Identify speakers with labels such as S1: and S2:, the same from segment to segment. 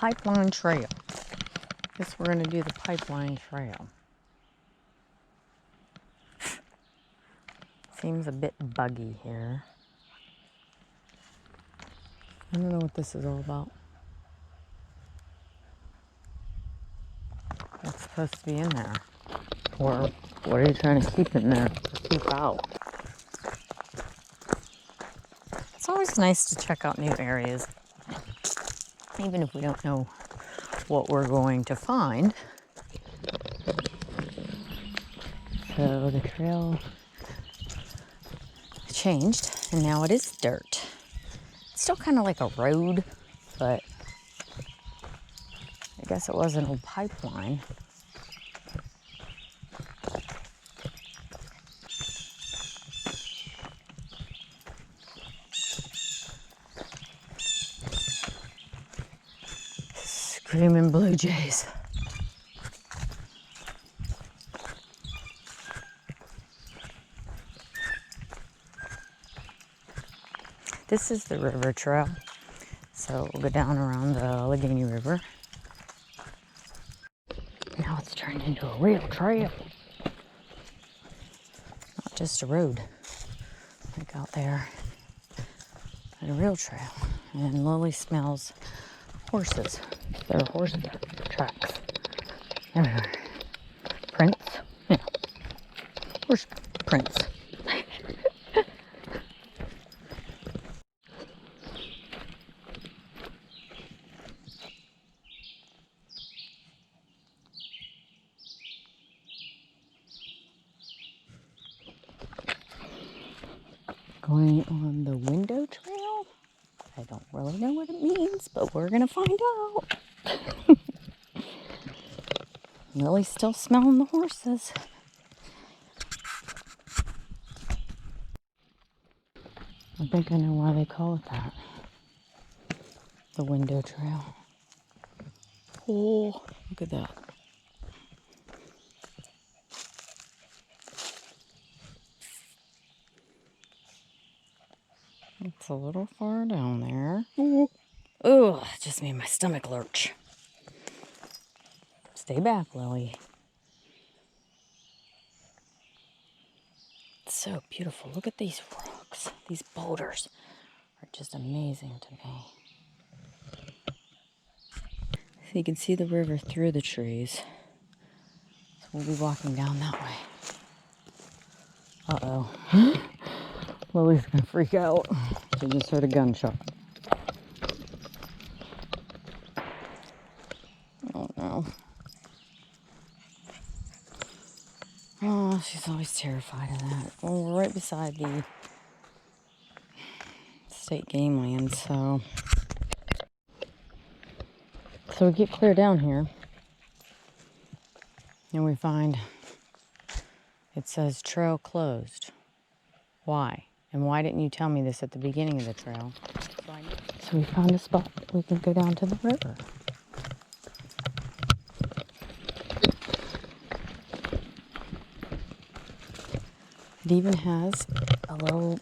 S1: pipeline trail. Guess we're gonna do the pipeline trail. Seems a bit buggy here. I don't know what this is all about. What's supposed to be in there? Or what are you trying to keep in there or keep out? It's always nice to check out new areas, even if we don't know what we're going to find. So the trail changed, and now it is dirt. It's still kind of like a road, but I guess it was an old pipeline. Screaming blue jays. This is the river trail, so we'll go down around the Allegheny River. Now it's turned into a real trail, not just a road. Like out there, at a real trail. And Lily smells horses. There are horse tracks everywhere. Prints, yeah, horse prints. Going on the window trail? I don't really know what it means, but we're gonna find out. Lily's still smelling the horses. I think I know why they call it that. The window trail. Oh, look at that. It's a little far down there. Ooh. Ugh, it just made my stomach lurch. Stay back, Lily. It's so beautiful. Look at these rocks. These boulders are just amazing to me. So you can see the river through the trees. So we'll be walking down that way. Uh-oh. Lily's gonna freak out. She just heard a gunshot. Oh no. Oh, she's always terrified of that. Well, we're right beside the state game land, so we get clear down here and we find it says trail closed. Why? And why didn't you tell me this at the beginning of the trail? So we found a spot we can go down to the river. It even has a little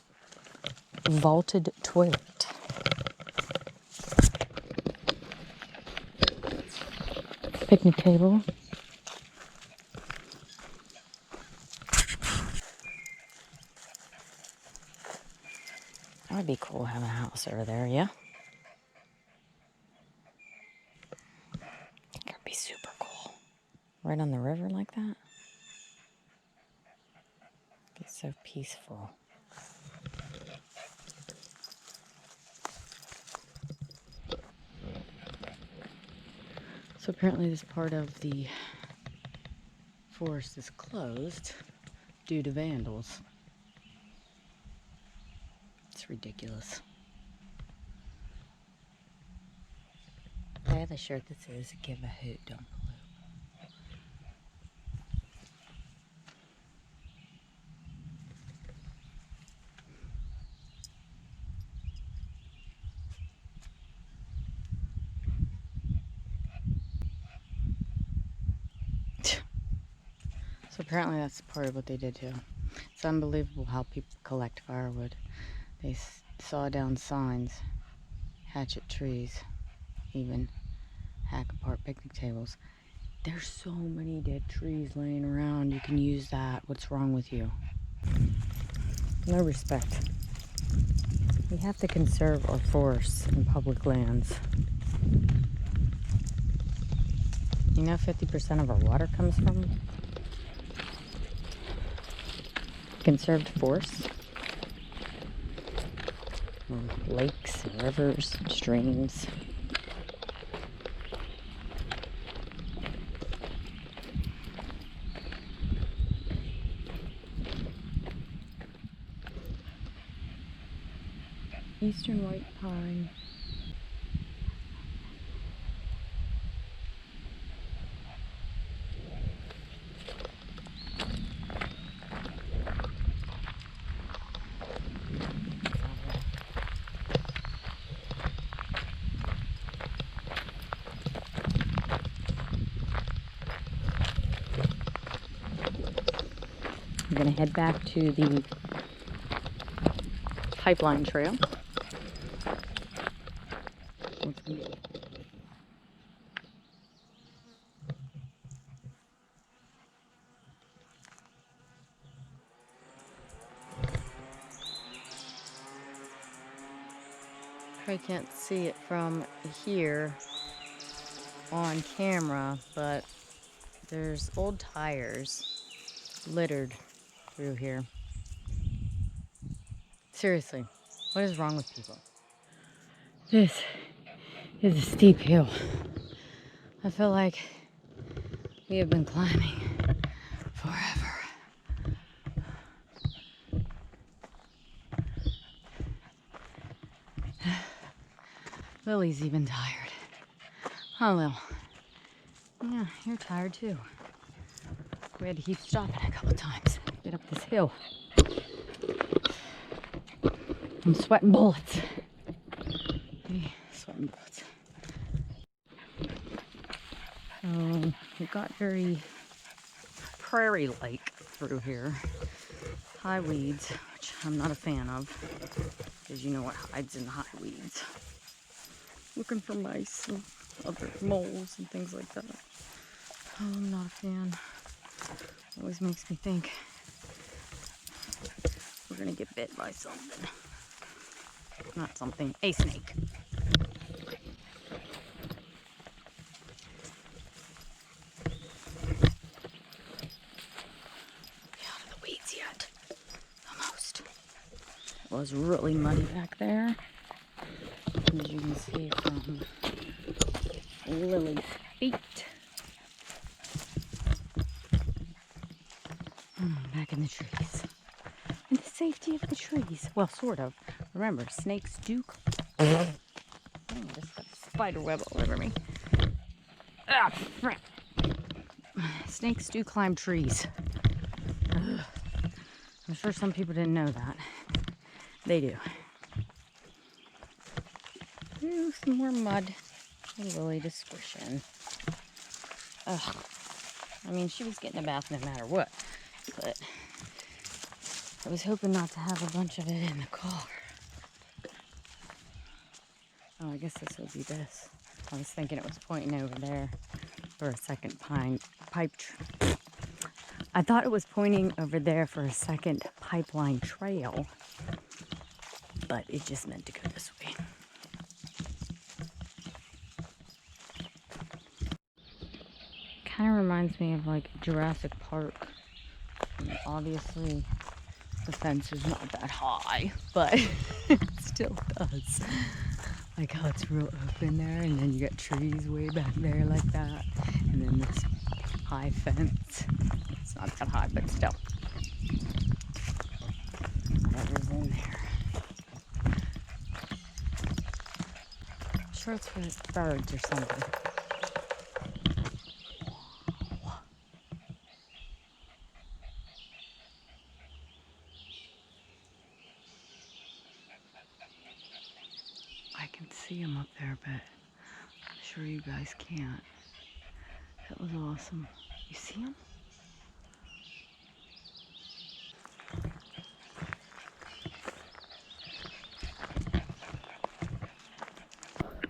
S1: vaulted toilet. Picnic table. That would be cool to have a house over there, yeah? I think it'd be super cool. Right on the river like that. Be so peaceful. So apparently this part of the forest is closed due to vandals. It's ridiculous. I have a shirt that says, "Give a hoot, don't pollute." So apparently that's part of what they did too. It's unbelievable how people collect firewood. They saw down signs, hatchet trees, even hack apart picnic tables. There's so many dead trees laying around. You can use that. What's wrong with you? No respect. We have to conserve our forests and public lands. You know 50% of our water comes from conserved forests? Lakes, and rivers, and streams. Eastern white pine. We're going to head back to the pipeline trail. I can't see it from here on camera, but there's old tires littered through here. Seriously, what is wrong with people? This is a steep hill. I feel like we have been climbing forever. Lily's even tired. Huh, Lil? Yeah, you're tired too. We had to keep stopping a couple times to get up this hill. I'm sweating bullets. Hey, sweating bullets. It got very prairie-like through here. High weeds, which I'm not a fan of, because you know what hides in high weeds. Looking for mice and other moles and things like that. Oh, I'm not a fan. It always makes me think we're gonna get bit by something. Not something, a snake. Out of the weeds yet. Almost. It was really muddy back there. As you can see from Lily's feet. Back in the trees. In the safety of the trees. Well, sort of. Remember, snakes do... Oh, I just got a spider web all over me. Ah, crap. Snakes do climb trees. I'm sure some people didn't know that. They do. Ooh, some more mud. Lily to squish in. Ugh. I mean, she was getting a bath no matter what. But I was hoping not to have a bunch of it in the car. Oh, I guess this would be this. I was thinking it was pointing over there for a second I thought it was pointing over there for a second pipeline trail, but it just meant to go this way. Kind of reminds me of like Jurassic Park. And obviously, the fence is not that high, but it still does. Like how it's real open there, and then you got trees way back there like that, and then this high fence. It's not that high, but still. Whatever's in there. I'm sure it's for birds or something. I can see them up there, but I'm sure you guys can't. That was awesome. You see them?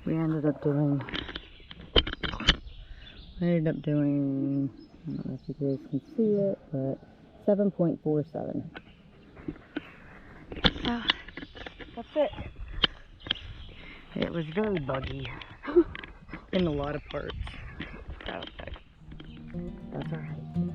S1: We ended up doing I ended up doing, I don't know if you guys can see it, but 7.47. That's it. It was very buggy in a lot of parts. So, that's alright.